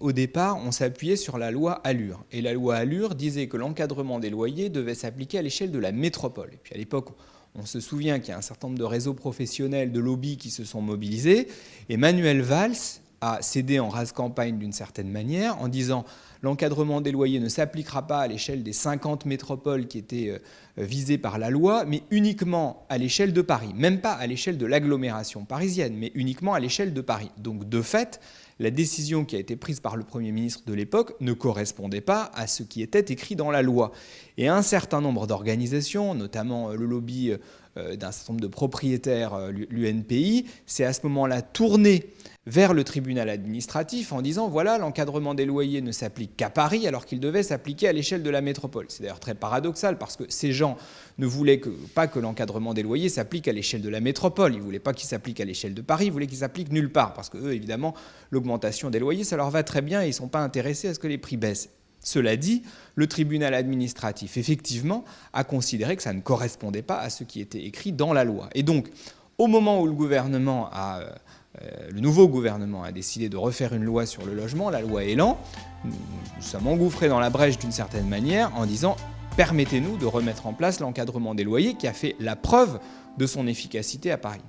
au départ, on s'appuyait sur la loi Allure. Et la loi Allure disait que l'encadrement des loyers devait s'appliquer à l'échelle de la métropole. Et puis à l'époque, on se souvient qu'il y a un certain nombre de réseaux professionnels, de lobbies qui se sont mobilisés. Et Manuel Valls a cédé en rase campagne d'une certaine manière en disant l'encadrement des loyers ne s'appliquera pas à l'échelle des 50 métropoles qui étaient visées par la loi, mais uniquement à l'échelle de Paris. Même pas à l'échelle de l'agglomération parisienne, mais uniquement à l'échelle de Paris. Donc de fait, la décision qui a été prise par le Premier ministre de l'époque ne correspondait pas à ce qui était écrit dans la loi. Et un certain nombre d'organisations, notamment le lobby d'un certain nombre de propriétaires, l'UNPI, s'est à ce moment-là tourné vers le tribunal administratif en disant voilà, l'encadrement des loyers ne s'applique qu'à Paris alors qu'il devait s'appliquer à l'échelle de la métropole. C'est d'ailleurs très paradoxal parce que ces gens ne voulaient pas que l'encadrement des loyers s'applique à l'échelle de la métropole. Ils ne voulaient pas qu'il s'applique à l'échelle de Paris, ils voulaient qu'il s'applique nulle part parce que eux, évidemment, l'augmentation des loyers, ça leur va très bien et ils ne sont pas intéressés à ce que les prix baissent. Cela dit, le tribunal administratif, effectivement, a considéré que ça ne correspondait pas à ce qui était écrit dans la loi. Et donc, au moment où le nouveau gouvernement a décidé de refaire une loi sur le logement, la loi Elan, nous sommes engouffrés dans la brèche d'une certaine manière en disant permettez-nous de remettre en place l'encadrement des loyers qui a fait la preuve de son efficacité à Paris.